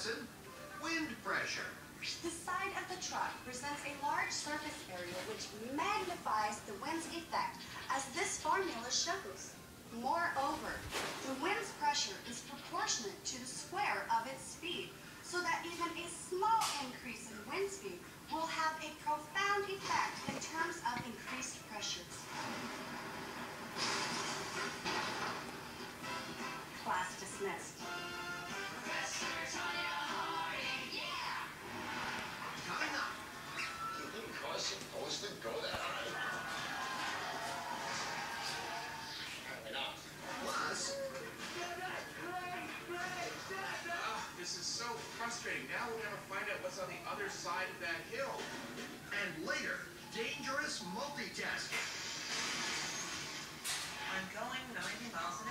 lesson, wind pressure. The side of the truck presents a large surface area which magnifies the wind's effect, as this formula shows. Moreover, the wind's pressure is proportionate to the square of its speed, so that even a small increase in wind speed will have a profound effect in terms of increased pressures. Class dismissed. Professor Tanya Harding, yeah! Coming up. You think cars supposed to go that high? Apparently not. Plus, This is so frustrating. Now we'll never find out what's on the other side of that hill. and later, dangerous multitasking. I'm going 90 miles an